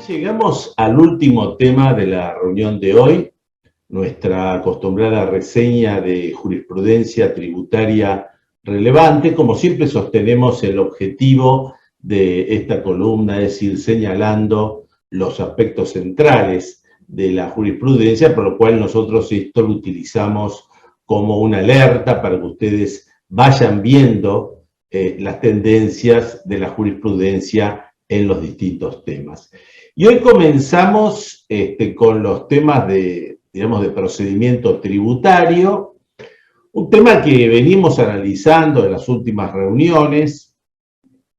Llegamos al último tema de la reunión de hoy, nuestra acostumbrada reseña de jurisprudencia tributaria relevante. Como siempre sostenemos, el objetivo de esta columna es ir señalando los aspectos centrales de la jurisprudencia, por lo cual nosotros esto lo utilizamos como una alerta para que ustedes vayan viendo las tendencias de la jurisprudencia en los distintos temas. Y hoy comenzamos con los temas de procedimiento tributario, un tema que venimos analizando en las últimas reuniones,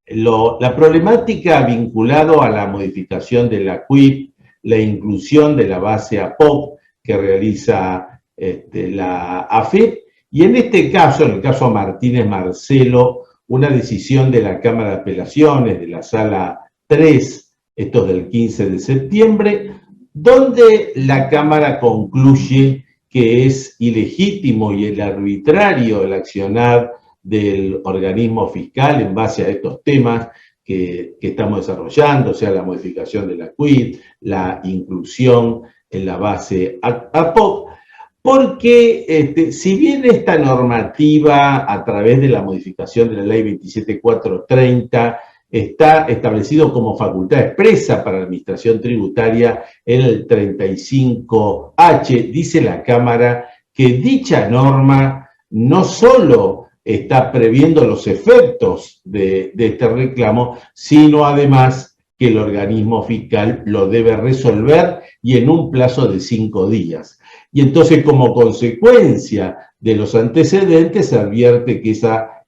la problemática vinculada a la modificación de la CUIP, la inclusión de la base APOC que realiza la AFIP, y en este caso, en el caso Martínez Marcelo, una decisión de la Cámara de Apelaciones de la Sala 3, esto es del 15 de septiembre, donde la Cámara concluye que es ilegítimo y el arbitrario el accionar del organismo fiscal en base a estos temas que estamos desarrollando, o sea, la modificación de la CUIP, la inclusión en la base APOC, porque si bien esta normativa a través de la modificación de la ley 27430 está establecido como facultad expresa para la administración tributaria en el 35H, dice la Cámara que dicha norma no solo está previendo los efectos de este reclamo, sino además que el organismo fiscal lo debe resolver y en un plazo de 5 días. Y entonces, como consecuencia de los antecedentes, se advierte que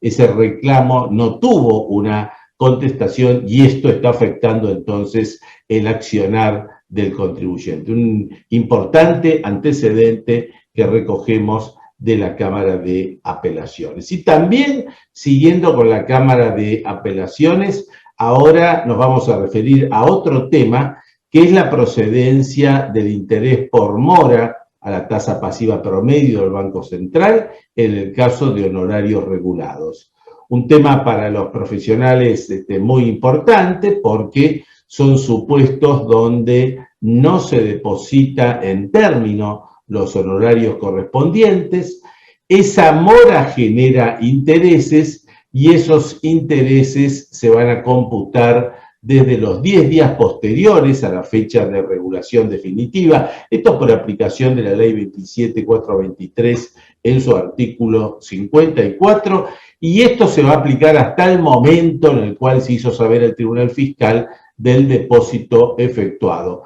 ese reclamo no tuvo una contestación y esto está afectando entonces el accionar del contribuyente. Un importante antecedente que recogemos de la Cámara de Apelaciones. Y también, siguiendo con la Cámara de Apelaciones, ahora nos vamos a referir a otro tema, que es la procedencia del interés por mora a la tasa pasiva promedio del Banco Central en el caso de honorarios regulados. Un tema para los profesionales muy importante porque son supuestos donde no se deposita en término los honorarios correspondientes, esa mora genera intereses y esos intereses se van a computar desde los 10 días posteriores a la fecha de regulación definitiva, esto por aplicación de la ley 27423 en su artículo 54, y esto se va a aplicar hasta el momento en el cual se hizo saber al Tribunal Fiscal del depósito efectuado.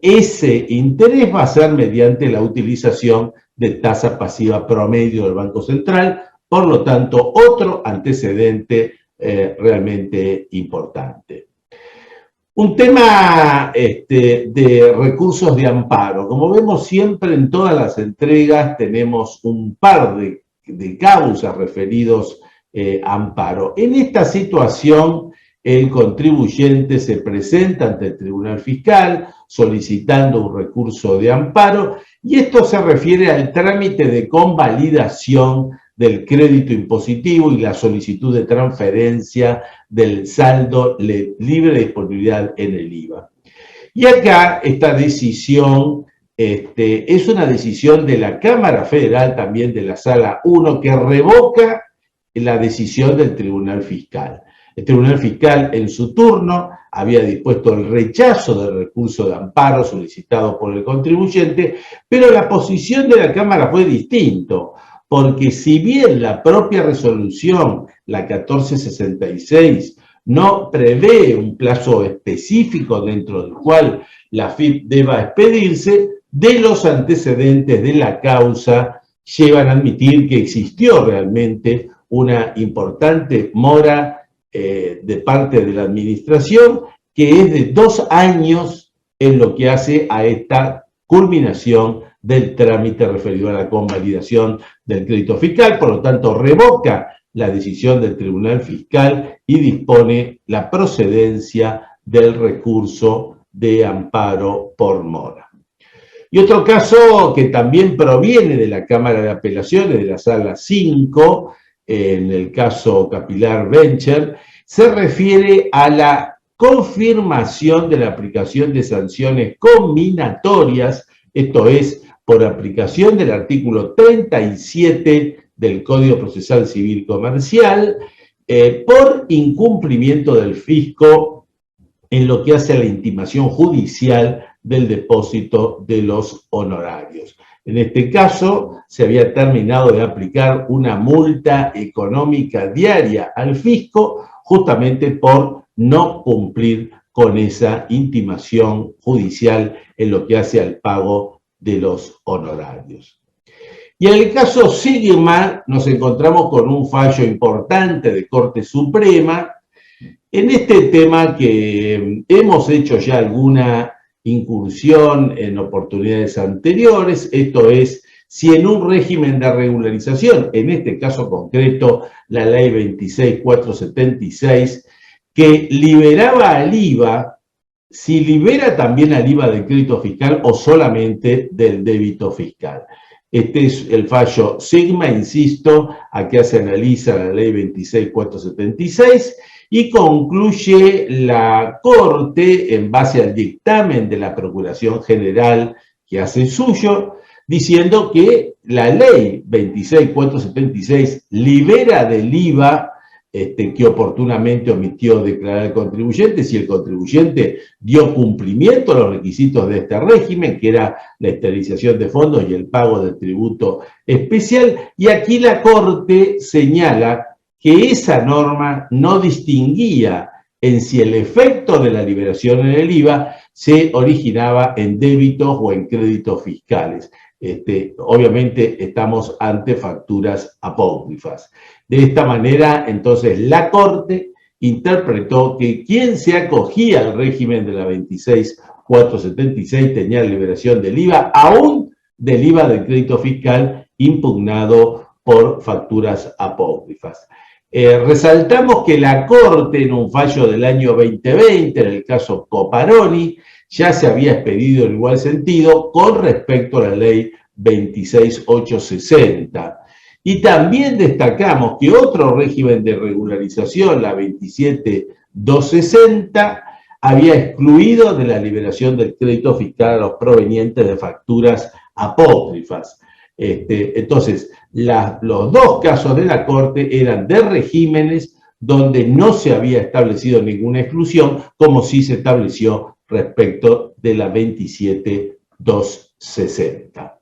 Ese interés va a ser mediante la utilización de tasa pasiva promedio del Banco Central, por lo tanto, otro antecedente realmente importante. Un tema de recursos de amparo. Como vemos siempre en todas las entregas tenemos un par de causas referidos a amparo. En esta situación el contribuyente se presenta ante el Tribunal Fiscal solicitando un recurso de amparo y esto se refiere al trámite de convalidación del crédito impositivo y la solicitud de transferencia del saldo libre de disponibilidad en el IVA. Y acá esta decisión es una decisión de la Cámara Federal, también de la Sala 1, que revoca la decisión del Tribunal Fiscal. El Tribunal Fiscal en su turno había dispuesto el rechazo del recurso de amparo solicitado por el contribuyente, pero la posición de la Cámara fue distinto, porque si bien la propia resolución, la 1466, no prevé un plazo específico dentro del cual la AFIP deba expedirse, de los antecedentes de la causa llevan a admitir que existió realmente una importante mora de parte de la administración, que es de 2 años en lo que hace a esta culminación del trámite referido a la convalidación del crédito fiscal, por lo tanto revoca la decisión del Tribunal Fiscal y dispone la procedencia del recurso de amparo por mora. Y otro caso que también proviene de la Cámara de Apelaciones, de la Sala 5, en el caso Capilar Venture, se refiere a la confirmación de la aplicación de sanciones combinatorias, esto es, por aplicación del artículo 37 del Código Procesal Civil Comercial, por incumplimiento del fisco en lo que hace a la intimación judicial del depósito de los honorarios. En este caso, se había terminado de aplicar una multa económica diaria al fisco justamente por no cumplir con esa intimación judicial en lo que hace al pago de los honorarios. Y en el caso Sigma nos encontramos con un fallo importante de Corte Suprema en este tema que hemos hecho ya alguna incursión en oportunidades anteriores, esto es, si en un régimen de regularización, en este caso concreto la ley 26.476, que liberaba al IVA, si libera también al IVA del crédito fiscal o solamente del débito fiscal. Este es el fallo Sigma, insisto, a que se analiza la ley 26.476 y concluye la Corte, en base al dictamen de la Procuración General que hace suyo, diciendo que la ley 26.476 libera del IVA que oportunamente omitió declarar el contribuyente, si el contribuyente dio cumplimiento a los requisitos de este régimen, que era la esterilización de fondos y el pago del tributo especial, y aquí la Corte señala que esa norma no distinguía en si el efecto de la liberación en el IVA se originaba en débitos o en créditos fiscales. Obviamente estamos ante facturas apócrifas. De esta manera, entonces, la Corte interpretó que quien se acogía al régimen de la 26.476 tenía liberación del IVA, aún del IVA del crédito fiscal impugnado por facturas apócrifas. Resaltamos que la Corte, en un fallo del año 2020, en el caso Coparoni, ya se había expedido en igual sentido con respecto a la ley 26.860. Y también destacamos que otro régimen de regularización, la 27.260, había excluido de la liberación del crédito fiscal a los provenientes de facturas apócrifas. Entonces, los dos casos de la Corte eran de regímenes donde no se había establecido ninguna exclusión, como sí se estableció respecto de la 27.260.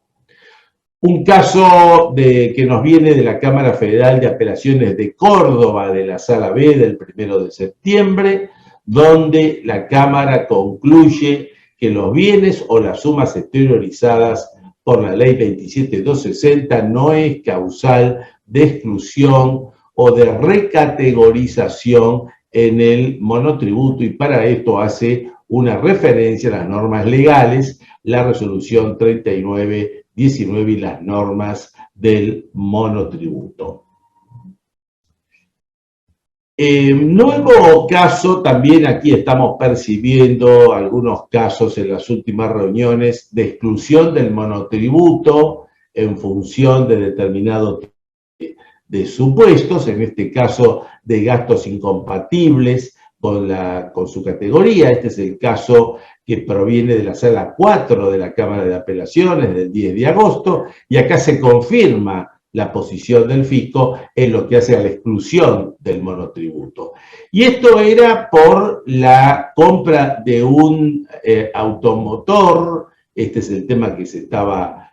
Un caso que nos viene de la Cámara Federal de Apelaciones de Córdoba, de la Sala B del 1 de septiembre, donde la Cámara concluye que los bienes o las sumas exteriorizadas por la ley 27.260 no es causal de exclusión o de recategorización en el monotributo, y para esto hace una referencia a las normas legales, la resolución 3919 y las normas del monotributo. Nuevo caso, también aquí estamos percibiendo algunos casos en las últimas reuniones de exclusión del monotributo en función de determinado de supuestos, en este caso de gastos incompatibles con su categoría. Este es el caso que proviene de la Sala 4 de la Cámara de Apelaciones del 10 de agosto, y acá se confirma la posición del fisco en lo que hace a la exclusión del monotributo. Y esto era por la compra de un automotor. Este es el tema que se estaba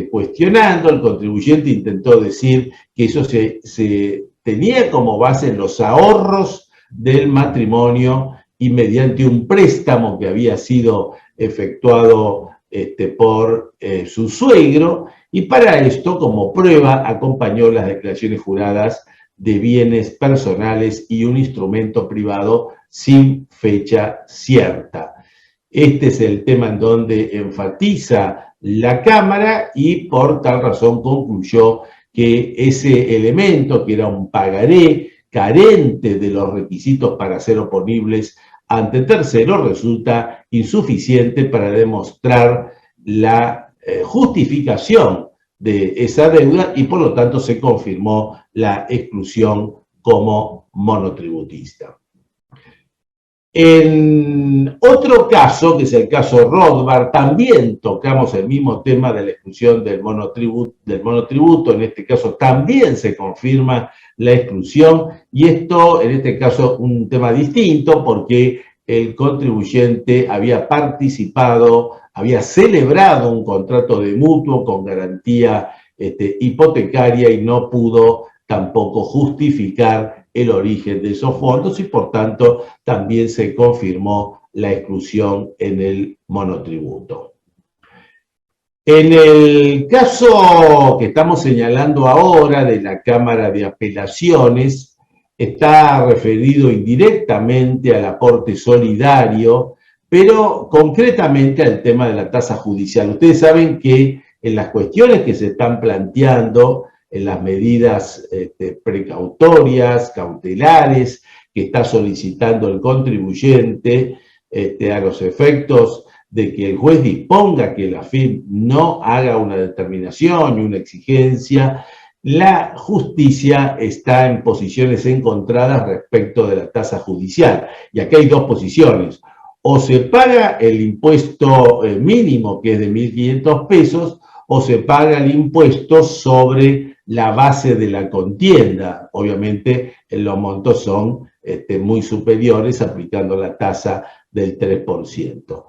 cuestionando. El contribuyente intentó decir que eso se tenía como base en los ahorros del matrimonio y mediante un préstamo que había sido efectuado por su suegro, y para esto, como prueba, acompañó las declaraciones juradas de bienes personales y un instrumento privado sin fecha cierta. Este es el tema en donde enfatiza la Cámara, y por tal razón concluyó que ese elemento, que era un pagaré carente de los requisitos para ser oponibles ante terceros, resulta insuficiente para demostrar la justificación de esa deuda, y por lo tanto se confirmó la exclusión como monotributista. En otro caso, que es el caso Rothbard, también tocamos el mismo tema de la exclusión del monotributo, en este caso también se confirma la exclusión, y esto, en este caso, un tema distinto, porque el contribuyente había participado, había celebrado un contrato de mutuo con garantía hipotecaria y no pudo tampoco justificar el origen de esos fondos y por tanto también se confirmó la exclusión en el monotributo. En el caso que estamos señalando ahora de la Cámara de Apelaciones, está referido indirectamente al aporte solidario, pero concretamente al tema de la tasa judicial. Ustedes saben que en las cuestiones que se están planteando, en las medidas precautorias, cautelares, que está solicitando el contribuyente a los efectos de que el juez disponga que la AFIP no haga una determinación y una exigencia, la justicia está en posiciones encontradas respecto de la tasa judicial. Y aquí hay dos posiciones. O se paga el impuesto mínimo, que es de 1.500 pesos, o se paga el impuesto sobre la base de la contienda. Obviamente, los montos son muy superiores, aplicando la tasa del 3%.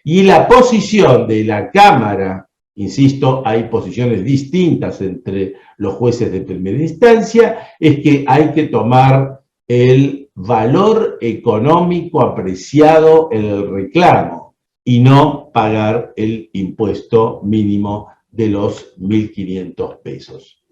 Y la posición de la Cámara, insisto, hay posiciones distintas entre los jueces de primera instancia, es que hay que tomar el valor económico apreciado en el reclamo y no pagar el impuesto mínimo de los 1.500 pesos.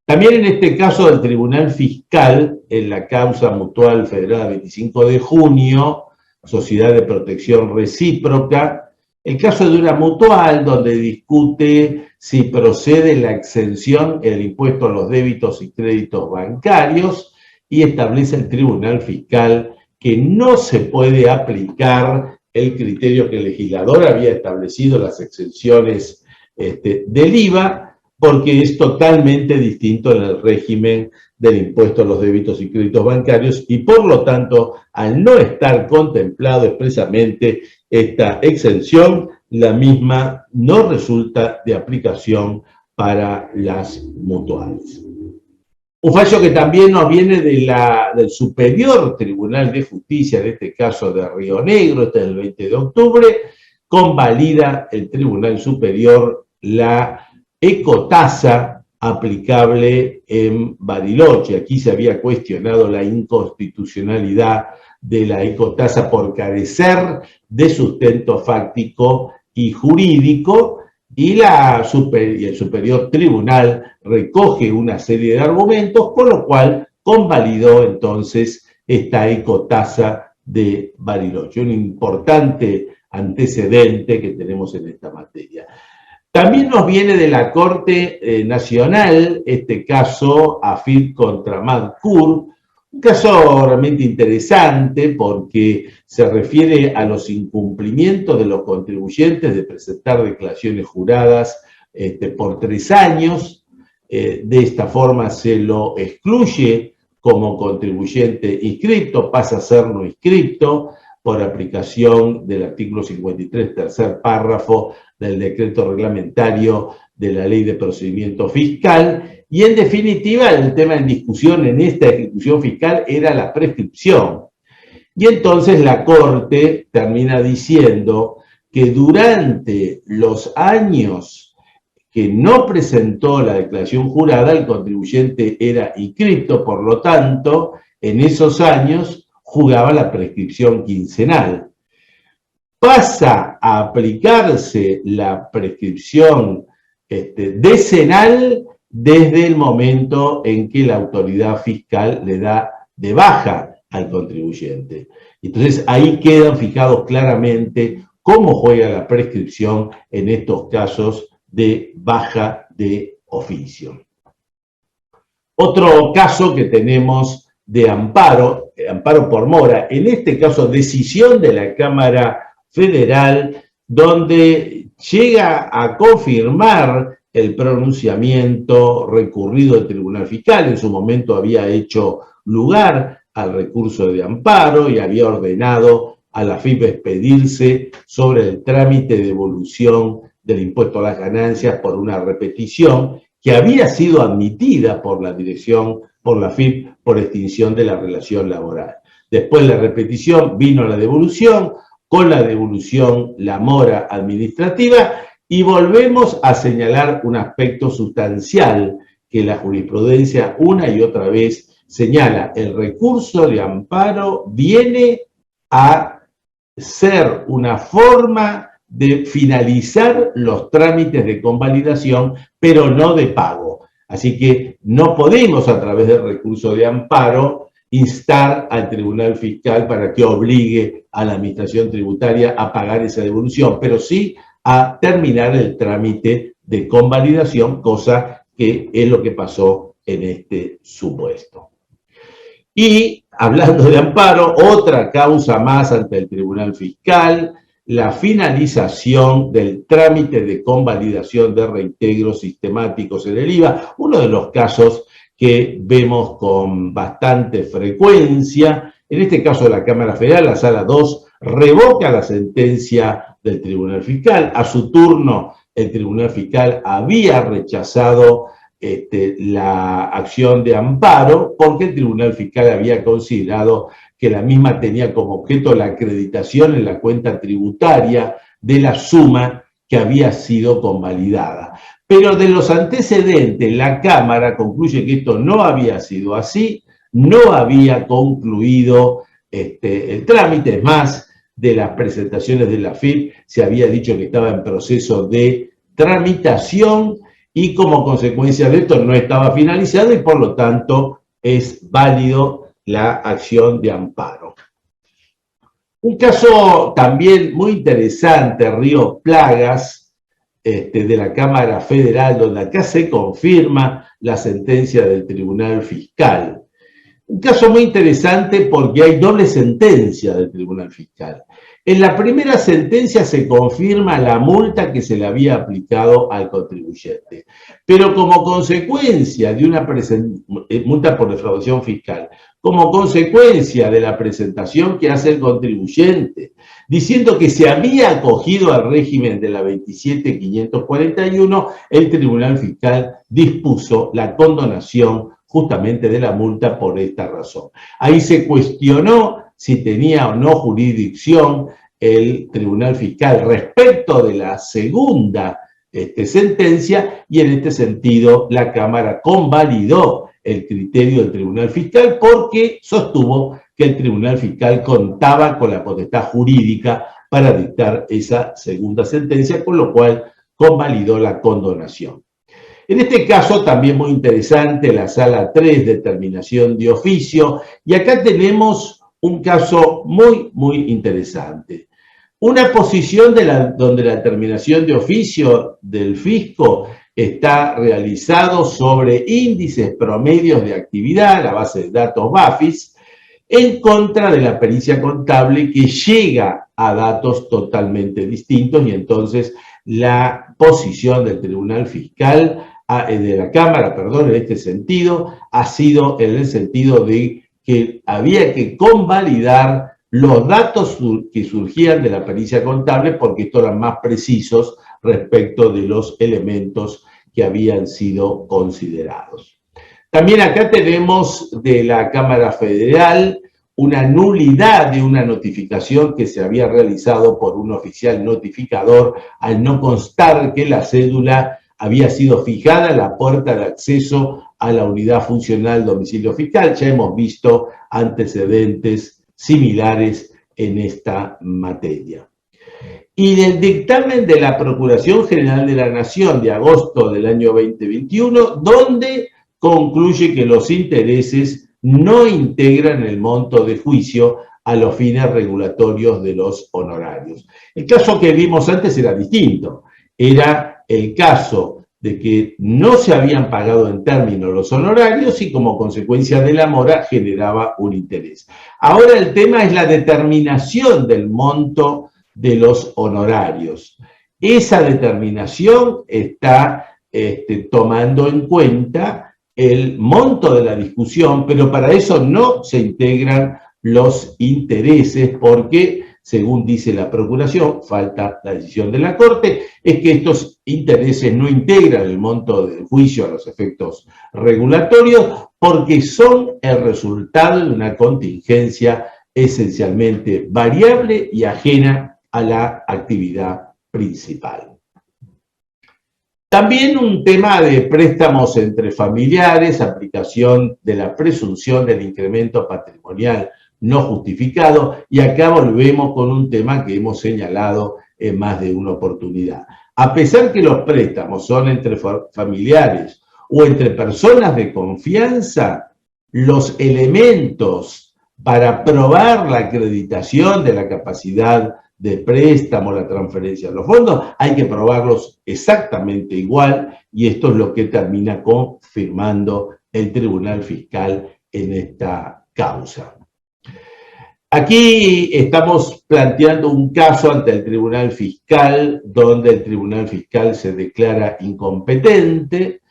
También en este caso del Tribunal Fiscal, en la causa mutual federal 25 de junio, Sociedad de Protección Recíproca, el caso de una mutual donde discute si procede la exención en el impuesto a los débitos y créditos bancarios y establece el Tribunal Fiscal que no se puede aplicar el criterio que el legislador había establecido, las exenciones del IVA, porque es totalmente distinto en el régimen del impuesto a los débitos y créditos bancarios y por lo tanto, al no estar contemplado expresamente esta exención, la misma no resulta de aplicación para las mutuales. Un fallo que también nos viene del Superior Tribunal de Justicia, en este caso de Río Negro, este es el 20 de octubre, convalida el Tribunal Superior la ecotasa aplicable en Bariloche. Aquí se había cuestionado la inconstitucionalidad de la ecotasa por carecer de sustento fáctico y jurídico, y el Superior Tribunal recoge una serie de argumentos, por lo cual convalidó entonces esta ecotasa de Bariloche, un importante antecedente que tenemos en esta materia. También nos viene de la Corte Nacional este caso AFIP contra Madcur, un caso realmente interesante porque se refiere a los incumplimientos de los contribuyentes de presentar declaraciones juradas por 3 años. De esta forma se lo excluye como contribuyente inscripto, pasa a ser no inscripto por aplicación del artículo 53, tercer párrafo del decreto reglamentario de la Ley de Procedimiento Fiscal. Y en definitiva, el tema en discusión en esta ejecución fiscal era la prescripción. Y entonces la Corte termina diciendo que durante los años que no presentó la declaración jurada, el contribuyente era inscripto, por lo tanto, en esos años jugaba la prescripción quincenal. Pasa a aplicarse la prescripción decenal desde el momento en que la autoridad fiscal le da de baja al contribuyente. Entonces ahí quedan fijados claramente cómo juega la prescripción en estos casos de baja de oficio. Otro caso que tenemos de amparo por mora, en este caso decisión de la Cámara Federal, donde llega a confirmar el pronunciamiento recurrido del Tribunal Fiscal. En su momento había hecho lugar al recurso de amparo y había ordenado a la AFIP expedirse sobre el trámite de devolución del impuesto a las ganancias por una repetición que había sido admitida por la dirección, por la AFIP, por extinción de la relación laboral. Después de la repetición vino la devolución, con la devolución la mora administrativa y volvemos a señalar un aspecto sustancial que la jurisprudencia una y otra vez señala. El recurso de amparo viene a ser una forma de finalizar los trámites de convalidación, pero no de pago. Así que no podemos a través del recurso de amparo instar al Tribunal Fiscal para que obligue a la Administración Tributaria a pagar esa devolución, pero sí a terminar el trámite de convalidación, cosa que es lo que pasó en este supuesto. Y hablando de amparo, otra causa más ante el Tribunal Fiscal, la finalización del trámite de convalidación de reintegros sistemáticos en el IVA, uno de los casos que vemos con bastante frecuencia. En este caso, la Cámara Federal, la Sala 2, revoca la sentencia del Tribunal Fiscal. A su turno, el Tribunal Fiscal había rechazado la acción de amparo porque el Tribunal Fiscal había considerado que la misma tenía como objeto la acreditación en la cuenta tributaria de la suma que había sido convalidada. Pero de los antecedentes, la Cámara concluye que esto no había sido así, no había concluido el trámite. Es más, de las presentaciones de la AFIP se había dicho que estaba en proceso de tramitación y como consecuencia de esto no estaba finalizado y por lo tanto es válido la acción de amparo. Un caso también muy interesante, Río Plagas, de la Cámara Federal, donde acá se confirma la sentencia del Tribunal Fiscal. Un caso muy interesante porque hay doble sentencia del Tribunal Fiscal. En la primera sentencia se confirma la multa que se le había aplicado al contribuyente, pero como consecuencia de una multa por defraudación fiscal, como consecuencia de la presentación que hace el contribuyente, diciendo que se había acogido al régimen de la 27.541, el Tribunal Fiscal dispuso la condonación justamente de la multa por esta razón. Ahí se cuestionó si tenía o no jurisdicción el Tribunal Fiscal respecto de la segunda sentencia y en este sentido la Cámara convalidó el criterio del Tribunal Fiscal porque sostuvo que el Tribunal Fiscal contaba con la potestad jurídica para dictar esa segunda sentencia, con lo cual convalidó la condonación. En este caso, también muy interesante, la Sala 3, determinación de oficio, y acá tenemos un caso muy, muy interesante. Una posición donde la determinación de oficio del fisco está realizado sobre índices promedios de actividad, la base de datos BAFIS, en contra de la pericia contable que llega a datos totalmente distintos y entonces la posición del Tribunal Fiscal de la Cámara, perdón, en este sentido, ha sido en el sentido de que había que convalidar los datos que surgían de la pericia contable porque estos eran más precisos respecto de los elementos que habían sido considerados. También acá tenemos de la Cámara Federal una nulidad de una notificación que se había realizado por un oficial notificador al no constar que la cédula había sido fijada en la puerta de acceso a la unidad funcional domicilio fiscal. Ya hemos visto antecedentes similares en esta materia. Y del dictamen de la Procuración General de la Nación de agosto del año 2021, donde concluye que los intereses no integran el monto de juicio a los fines regulatorios de los honorarios. El caso que vimos antes era distinto. Era el caso de que no se habían pagado en términos los honorarios y como consecuencia de la mora generaba un interés. Ahora el tema es la determinación del monto de los honorarios. Esa determinación está tomando en cuenta el monto de la discusión, pero para eso no se integran los intereses porque, según dice la Procuración, falta la decisión de la Corte, es que estos intereses no integran el monto del juicio a los efectos regulatorios porque son el resultado de una contingencia esencialmente variable y ajena a la actividad principal. También un tema de préstamos entre familiares, aplicación de la presunción del incremento patrimonial no justificado, y acá volvemos con un tema que hemos señalado en más de una oportunidad. A pesar que los préstamos son entre familiares o entre personas de confianza, los elementos para probar la acreditación de la capacidad de préstamo, la transferencia de los fondos, hay que probarlos exactamente igual, y esto es lo que termina confirmando el Tribunal Fiscal en esta causa. Aquí estamos planteando un caso ante el Tribunal Fiscal, donde el Tribunal Fiscal se declara incompetente.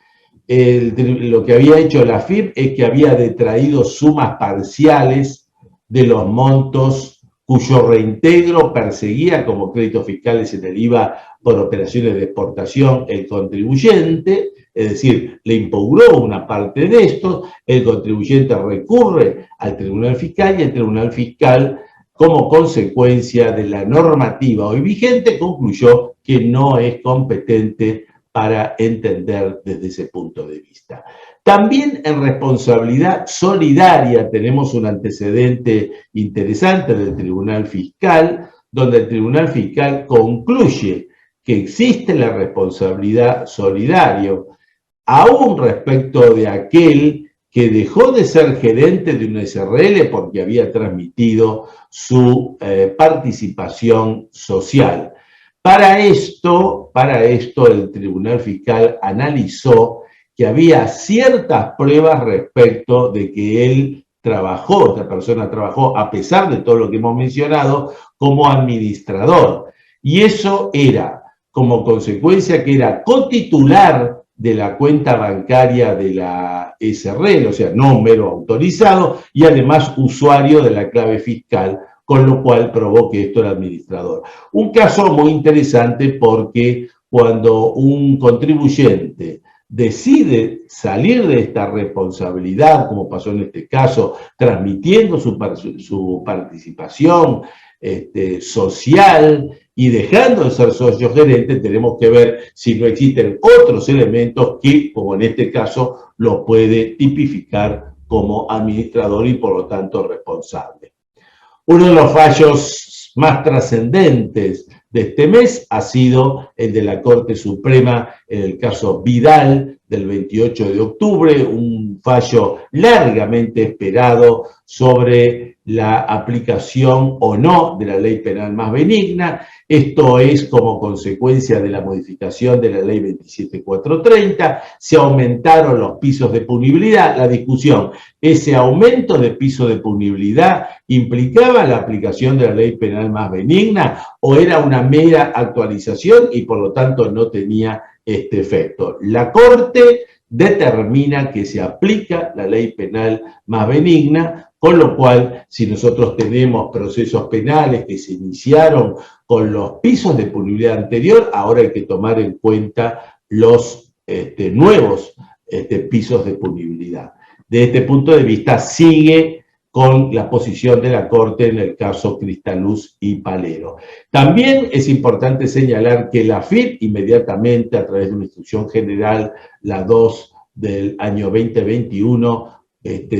Lo que había hecho la AFIP es que había detraído sumas parciales de los montos cuyo reintegro perseguía como créditos fiscales en el IVA por operaciones de exportación el contribuyente, es decir, le impugnó una parte de esto, el contribuyente recurre al Tribunal Fiscal y el Tribunal Fiscal, como consecuencia de la normativa hoy vigente, concluyó que no es competente para entender desde ese punto de vista. También en responsabilidad solidaria tenemos un antecedente interesante del Tribunal Fiscal, donde el Tribunal Fiscal concluye que existe la responsabilidad solidaria, aún respecto de aquel que dejó de ser gerente de una SRL porque había transmitido su participación social. Para esto el Tribunal Fiscal analizó que había ciertas pruebas respecto de que él trabajó, esta persona trabajó, a pesar de todo lo que hemos mencionado, como administrador. Y eso era como consecuencia que era cotitular de la cuenta bancaria de la SRL, o sea, no mero autorizado, y además usuario de la clave fiscal, con lo cual probó que esto era administrador. Un caso muy interesante porque cuando un contribuyente decide salir de esta responsabilidad, como pasó en este caso, transmitiendo su participación social y dejando de ser socio gerente, tenemos que ver si no existen otros elementos que, como en este caso, lo puede tipificar como administrador y por lo tanto responsable. Uno de los fallos más trascendentes de este mes ha sido el de la Corte Suprema en el caso Vidal del 28 de octubre, un fallo largamente esperado sobre la aplicación o no de la ley penal más benigna. Esto es como consecuencia de la modificación de la ley 27430, se aumentaron los pisos de punibilidad. La discusión, ¿ese aumento de piso de punibilidad implicaba la aplicación de la ley penal más benigna o era una mera actualización y por lo tanto no tenía este efecto? La Corte determina que se aplica la ley penal más benigna, con lo cual, si nosotros tenemos procesos penales que se iniciaron con los pisos de punibilidad anterior, ahora hay que tomar en cuenta los nuevos pisos de punibilidad. De este punto de vista, sigue con la posición de la Corte en el caso Cristaluz y Palero. También es importante señalar que la AFIP inmediatamente, a través de una instrucción general, la 2 del año 2021,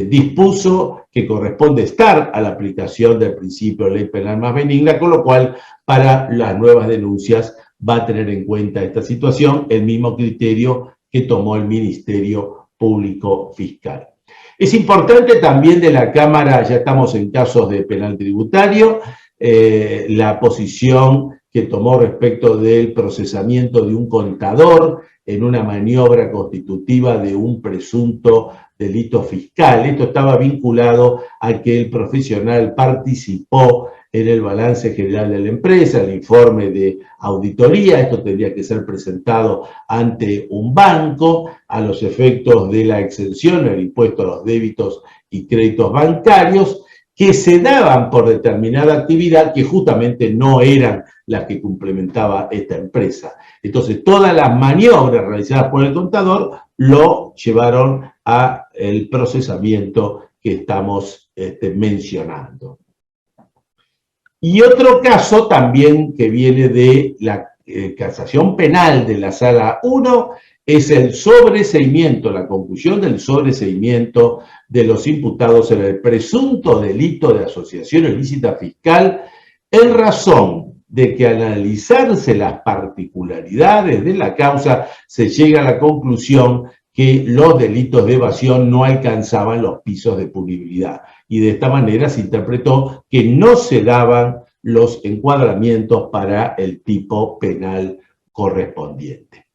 dispuso que corresponde estar a la aplicación del principio de ley penal más benigna, con lo cual para las nuevas denuncias va a tener en cuenta esta situación, el mismo criterio que tomó el Ministerio Público Fiscal. Es importante también de la Cámara, ya estamos en casos de penal tributario, la posición que tomó respecto del procesamiento de un contador en una maniobra constitutiva de un presunto delito fiscal. Esto estaba vinculado a que el profesional participó en el balance general de la empresa, el informe de auditoría. Esto tendría que ser presentado ante un banco a los efectos de la exención del impuesto a los débitos y créditos bancarios que se daban por determinada actividad que justamente no eran las que complementaba esta empresa. Entonces, todas las maniobras realizadas por el contador lo llevaron al procesamiento que estamos mencionando. Y otro caso también que viene de la casación penal de la Sala 1 es el sobreseimiento, la conclusión del sobreseimiento de los imputados en el presunto delito de asociación ilícita fiscal en razón de que al analizarse las particularidades de la causa se llega a la conclusión que los delitos de evasión no alcanzaban los pisos de punibilidad. Y de esta manera se interpretó que no se daban los encuadramientos para el tipo penal correspondiente.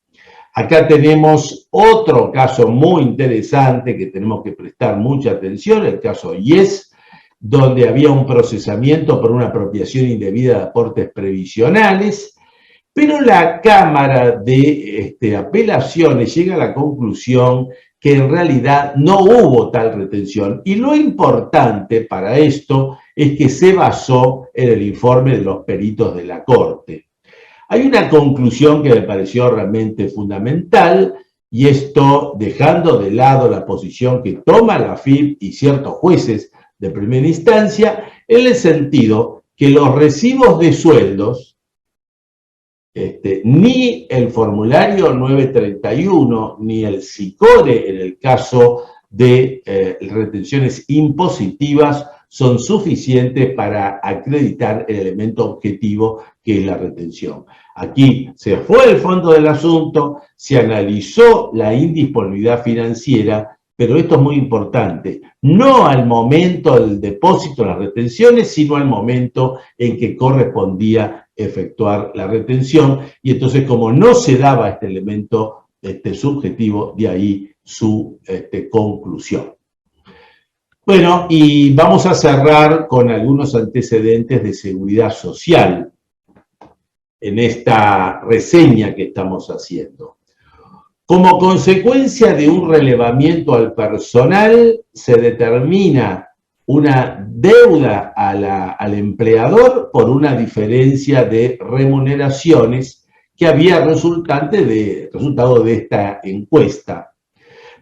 Acá tenemos otro caso muy interesante que tenemos que prestar mucha atención, el caso Yes, donde había un procesamiento por una apropiación indebida de aportes previsionales, pero la Cámara de Apelaciones llega a la conclusión que en realidad no hubo tal retención. Y lo importante para esto es que se basó en el informe de los peritos de la Corte. Hay una conclusión que me pareció realmente fundamental, y esto dejando de lado la posición que toma la AFIP y ciertos jueces de primera instancia, en el sentido que los recibos de sueldos, ni el formulario 931, ni el SICORE, en el caso de retenciones impositivas, son suficientes para acreditar el elemento objetivo que es la retención. Aquí se fue al fondo del asunto, se analizó la indisponibilidad financiera, pero esto es muy importante, no al momento del depósito de las retenciones, sino al momento en que correspondía efectuar la retención, y entonces como no se daba este elemento subjetivo, de ahí su conclusión. Bueno, y vamos a cerrar con algunos antecedentes de seguridad social en esta reseña que estamos haciendo. Como consecuencia de un relevamiento al personal, se determina una deuda al empleador por una diferencia de remuneraciones que había resultado de esta encuesta.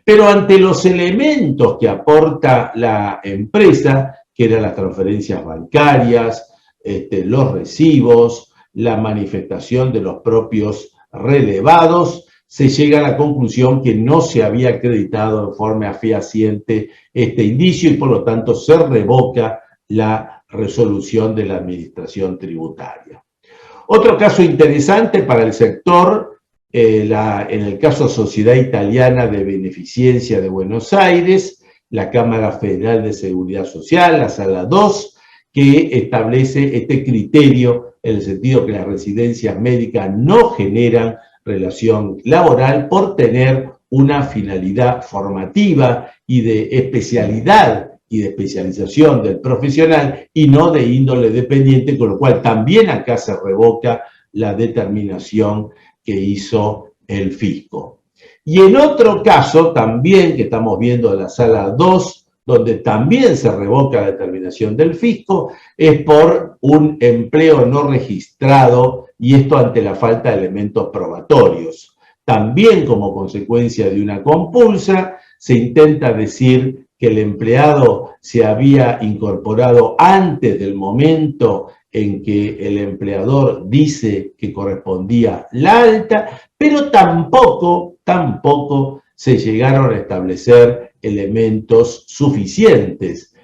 Pero ante los elementos que aporta la empresa, que eran las transferencias bancarias, los recibos, la manifestación de los propios relevados, se llega a la conclusión que no se había acreditado en forma fehaciente este indicio y por lo tanto se revoca la resolución de la administración tributaria. Otro caso interesante para el sector, en el caso Sociedad Italiana de Beneficencia de Buenos Aires, la Cámara Federal de Seguridad Social, la Sala 2, que establece este criterio en el sentido que las residencias médicas no generan relación laboral por tener una finalidad formativa y de especialidad y de especialización del profesional y no de índole dependiente, con lo cual también acá se revoca la determinación que hizo el fisco. Y en otro caso también que estamos viendo en la Sala 2, donde también se revoca la determinación del fisco, es por un empleo no registrado, y esto ante la falta de elementos probatorios. También como consecuencia de una compulsa, se intenta decir que el empleado se había incorporado antes del momento en que el empleador dice que correspondía la alta, pero tampoco se llegaron a establecer elementos suficientes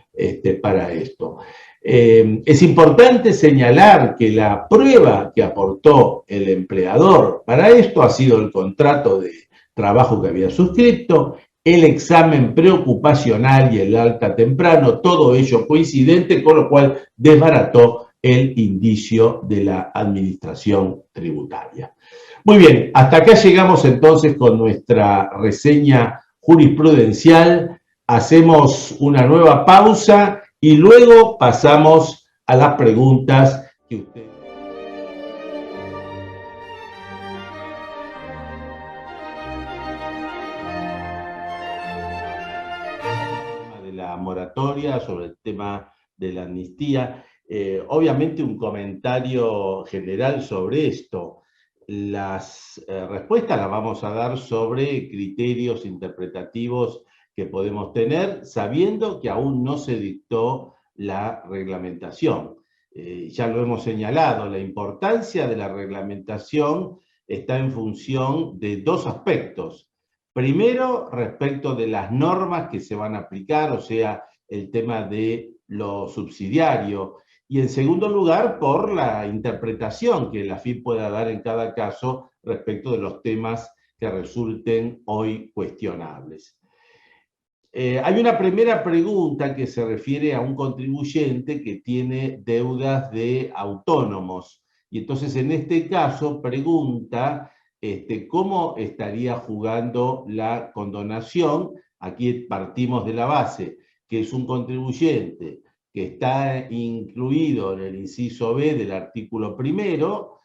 para esto. Es importante señalar que la prueba que aportó el empleador para esto ha sido el contrato de trabajo que había suscrito, el examen preocupacional y el alta temprano, todo ello coincidente, con lo cual desbarató el indicio de la administración tributaria. Muy bien, hasta acá llegamos entonces con nuestra reseña jurisprudencial. Hacemos una nueva pausa y luego pasamos a las preguntas que usted... de la moratoria, sobre el tema de la amnistía. Obviamente un comentario general sobre esto. Las respuestas las vamos a dar sobre criterios interpretativos que podemos tener, sabiendo que aún no se dictó la reglamentación. Ya lo hemos señalado, la importancia de la reglamentación está en función de dos aspectos. Primero, respecto de las normas que se van a aplicar, o sea, el tema de lo subsidiario. Y en segundo lugar, por la interpretación que la FIP pueda dar en cada caso respecto de los temas que resulten hoy cuestionables. Hay una primera pregunta que se refiere a un contribuyente que tiene deudas de autónomos. Y entonces en este caso pregunta cómo estaría jugando la condonación. Aquí partimos de la base que es un contribuyente que está incluido en el inciso B del artículo primero,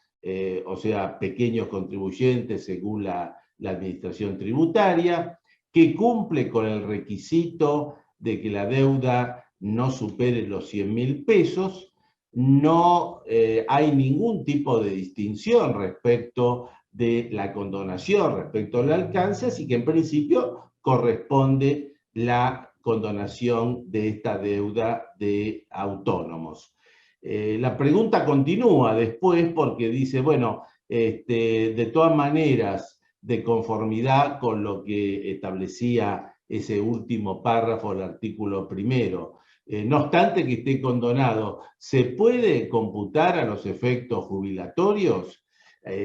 o sea, pequeños contribuyentes según la administración tributaria, que cumple con el requisito de que la deuda no supere los 100.000 pesos, no hay ningún tipo de distinción respecto de la condonación, respecto al alcance, así que en principio corresponde la condonación de esta deuda de autónomos. La pregunta continúa después porque dice, bueno, de todas maneras, de conformidad con lo que establecía ese último párrafo del artículo primero. No obstante que esté condonado, ¿se puede computar a los efectos jubilatorios?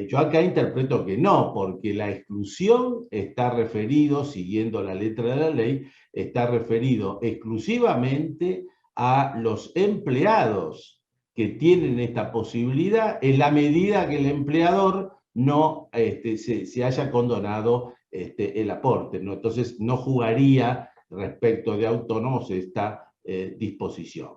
Yo acá interpreto que no, porque la exclusión está referido, siguiendo la letra de la ley, está referido exclusivamente a los empleados que tienen esta posibilidad en la medida que el empleador no se haya condonado el aporte, ¿no? Entonces no jugaría respecto de autónomos esta disposición.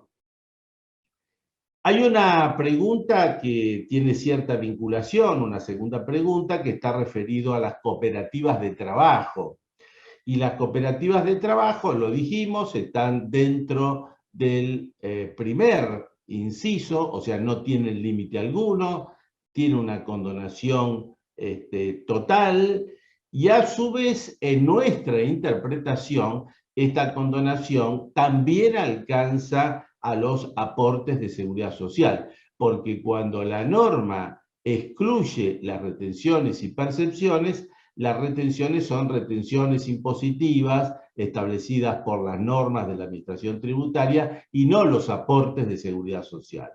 Hay una pregunta que tiene cierta vinculación, una segunda pregunta que está referido a las cooperativas de trabajo. Y las cooperativas de trabajo, lo dijimos, están dentro del primer inciso, o sea, no tienen límite alguno, tiene una condonación total, y a su vez, en nuestra interpretación, esta condonación también alcanza a los aportes de seguridad social, porque cuando la norma excluye las retenciones y percepciones, las retenciones son retenciones impositivas establecidas por las normas de la administración tributaria y no los aportes de seguridad social.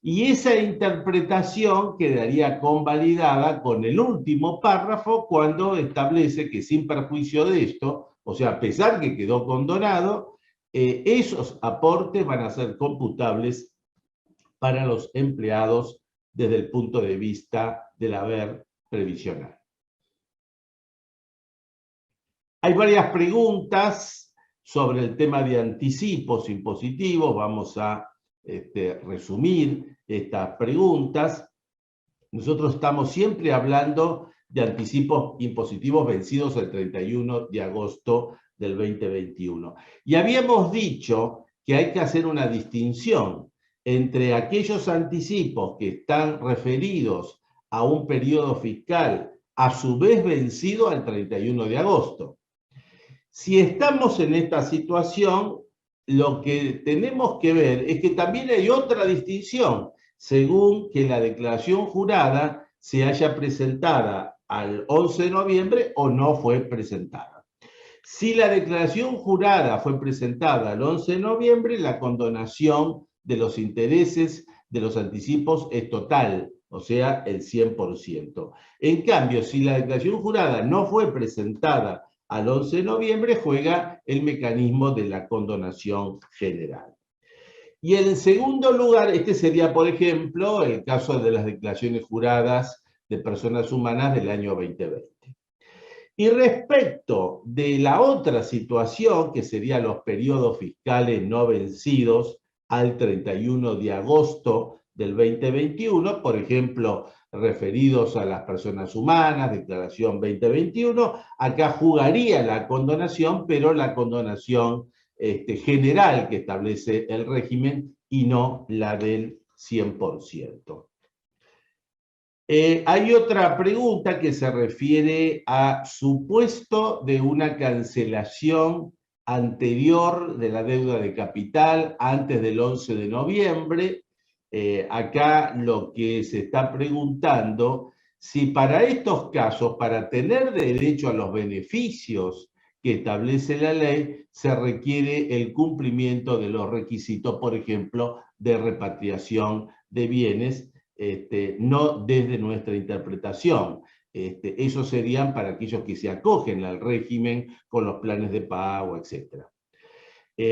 Y esa interpretación quedaría convalidada con el último párrafo cuando establece que sin perjuicio de esto, o sea, a pesar que quedó condonado, esos aportes van a ser computables para los empleados desde el punto de vista del haber previsional. Hay varias preguntas sobre el tema de anticipos impositivos. Vamos a resumir estas preguntas. Nosotros estamos siempre hablando de anticipos impositivos vencidos el 31 de agosto del 2021. Y habíamos dicho que hay que hacer una distinción entre aquellos anticipos que están referidos a un periodo fiscal a su vez vencido al 31 de agosto. Si estamos en esta situación, lo que tenemos que ver es que también hay otra distinción, según que la declaración jurada se haya presentada al 11 de noviembre o no fue presentada. Si la declaración jurada fue presentada al 11 de noviembre, la condonación de los intereses de los anticipos es total, o sea, el 100%. En cambio, si la declaración jurada no fue presentada al 11 de noviembre, juega el mecanismo de la condonación general. Y en segundo lugar, este sería, por ejemplo, el caso de las declaraciones juradas de personas humanas del año 2020. Y respecto de la otra situación, que serían los periodos fiscales no vencidos al 31 de agosto del 2021, por ejemplo, referidos a las personas humanas, declaración 2021, acá jugaría la condonación, pero la condonación general que establece el régimen y no la del 100%. Hay otra pregunta que se refiere a supuesto de una cancelación anterior de la deuda de capital antes del 11 de noviembre. Acá lo que se está preguntando, si para estos casos, para tener derecho a los beneficios que establece la ley, se requiere el cumplimiento de los requisitos, por ejemplo, de repatriación de bienes, no desde nuestra interpretación. Esos serían para aquellos que se acogen al régimen con los planes de pago, etc.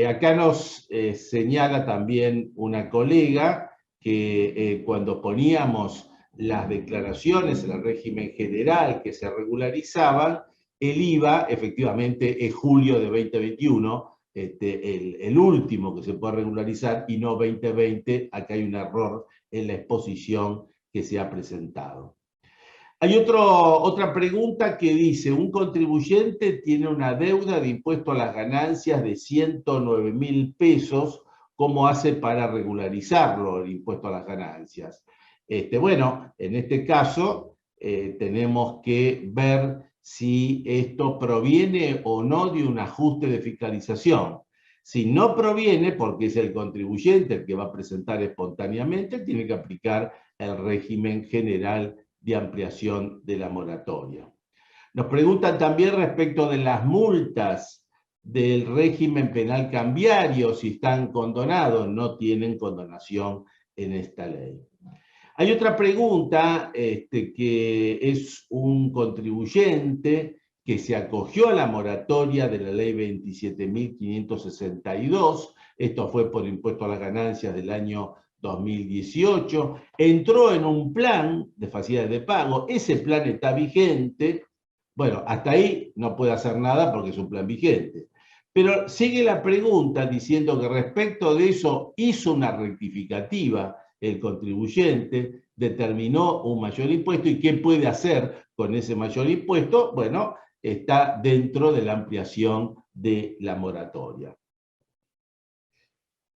Acá nos señala también una colega que cuando poníamos las declaraciones en el régimen general que se regularizaban, el IVA efectivamente es julio de 2021, el último que se puede regularizar y no 2020. Acá hay un error en la exposición que se ha presentado. Hay otra pregunta que dice, un contribuyente tiene una deuda de impuesto a las ganancias de 109.000 pesos, ¿cómo hace para regularizarlo el impuesto a las ganancias? Bueno, en este caso tenemos que ver si esto proviene o no de un ajuste de fiscalización. Si no proviene, porque es el contribuyente el que va a presentar espontáneamente, tiene que aplicar el régimen general de ampliación de la moratoria. Nos preguntan también respecto de las multas del régimen penal cambiario, si están condonados, no tienen condonación en esta ley. Hay otra pregunta que es un contribuyente que se acogió a la moratoria de la ley 27.562, esto fue por impuesto a las ganancias del año 2018, entró en un plan de facilidades de pago, ese plan está vigente, bueno, hasta ahí no puede hacer nada porque es un plan vigente. Pero sigue la pregunta diciendo que respecto de eso hizo una rectificativa el contribuyente, determinó un mayor impuesto y qué puede hacer con ese mayor impuesto. Bueno, está dentro de la ampliación de la moratoria.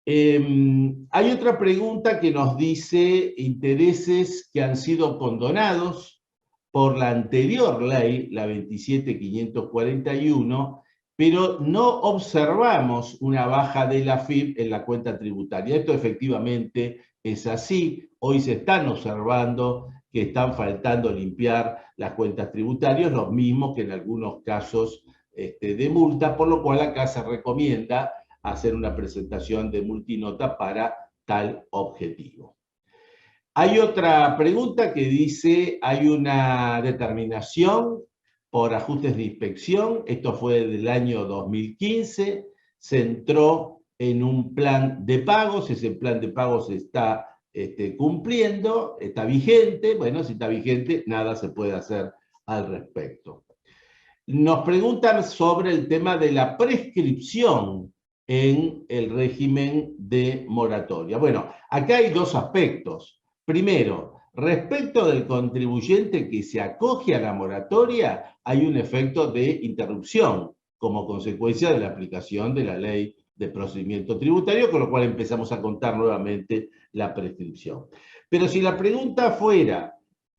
Hay otra pregunta que nos dice intereses que han sido condonados por la anterior ley, la 27.541, pero no observamos una baja de la FIP en la cuenta tributaria. Esto efectivamente es así. Hoy se están observando que están faltando limpiar las cuentas tributarias, los mismos que en algunos casos de multa, por lo cual acá se recomienda hacer una presentación de multinota para tal objetivo. Hay otra pregunta que dice, hay una determinación por ajustes de inspección, esto fue del año 2015, se entró en un plan de pagos, ese plan de pagos está cumpliendo, está vigente, bueno, si está vigente, nada se puede hacer al respecto. Nos preguntan sobre el tema de la prescripción en el régimen de moratoria. Bueno, acá hay dos aspectos. Primero, respecto del contribuyente que se acoge a la moratoria, hay un efecto de interrupción como consecuencia de la aplicación de la ley de procedimiento tributario, con lo cual empezamos a contar nuevamente la prescripción. Pero si la pregunta fuera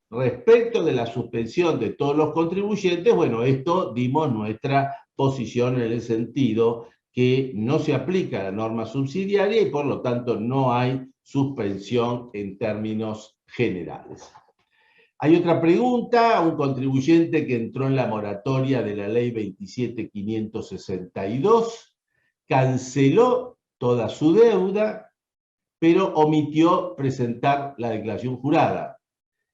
respecto de la suspensión de todos los contribuyentes, bueno, esto dimos nuestra posición en el sentido que no se aplica la norma subsidiaria y por lo tanto no hay suspensión en términos generales. Hay otra pregunta, un contribuyente que entró en la moratoria de la ley 27.562, canceló toda su deuda, pero omitió presentar la declaración jurada.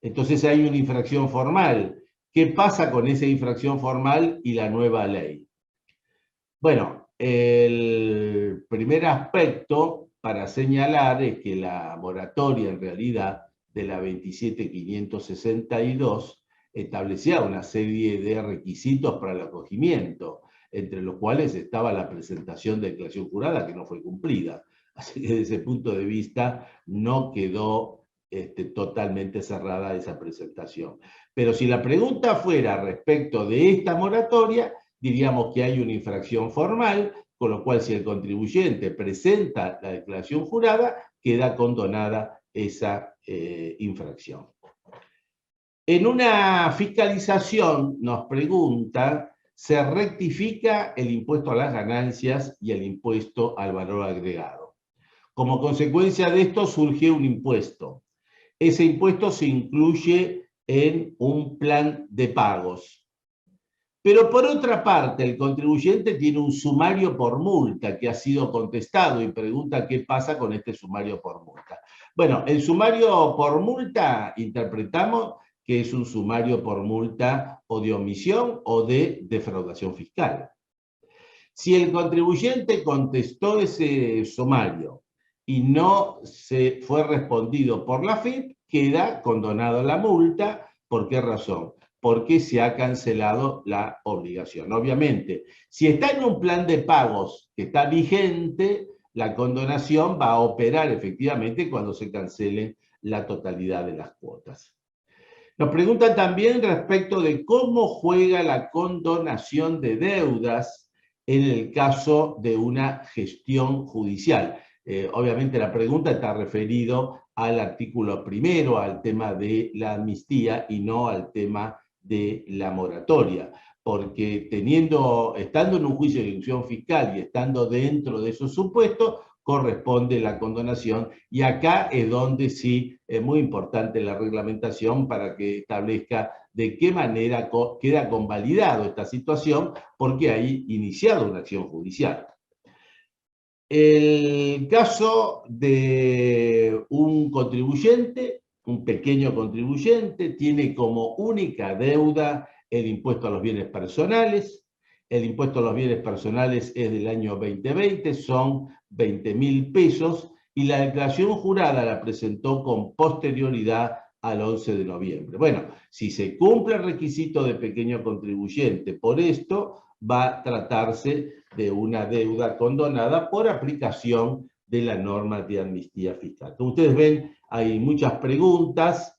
Entonces hay una infracción formal. ¿Qué pasa con esa infracción formal y la nueva ley? Bueno, el primer aspecto para señalar es que la moratoria en realidad de la 27.562 establecía una serie de requisitos para el acogimiento, entre los cuales estaba la presentación de declaración jurada que no fue cumplida. Así que desde ese punto de vista no quedó totalmente cerrada esa presentación. Pero si la pregunta fuera respecto de esta moratoria, diríamos que hay una infracción formal, con lo cual si el contribuyente presenta la declaración jurada, queda condonada esa infracción. En una fiscalización nos pregunta, ¿se rectifica el impuesto a las ganancias y el impuesto al valor agregado? Como consecuencia de esto surge un impuesto. Ese impuesto se incluye en un plan de pagos. Pero por otra parte, el contribuyente tiene un sumario por multa que ha sido contestado y pregunta qué pasa con este sumario por multa. Bueno, el sumario por multa interpretamos que es un sumario por multa o de omisión o de defraudación fiscal. Si el contribuyente contestó ese sumario y no se fue respondido por la FIP, queda condonado la multa. ¿Por qué razón? Porque se ha cancelado la obligación. Obviamente, si está en un plan de pagos que está vigente, la condonación va a operar efectivamente cuando se cancele la totalidad de las cuotas. Nos preguntan también respecto de cómo juega la condonación de deudas en el caso de una gestión judicial. Obviamente la pregunta está referido al artículo primero, al tema de la amnistía y no al tema de la moratoria, porque estando en un juicio de ejecución fiscal y estando dentro de esos supuestos, corresponde la condonación, y acá es donde sí es muy importante la reglamentación para que establezca de qué manera queda convalidado esta situación, porque hay iniciado una acción judicial. El caso de un contribuyente, un pequeño contribuyente, tiene como única deuda el impuesto a los bienes personales. El impuesto a los bienes personales es del año 2020, son 20.000 pesos, y la declaración jurada la presentó con posterioridad al 11 de noviembre. Bueno, si se cumple el requisito de pequeño contribuyente por esto, va a tratarse de una deuda condonada por aplicación de la norma de amnistía fiscal. Como ustedes ven, hay muchas preguntas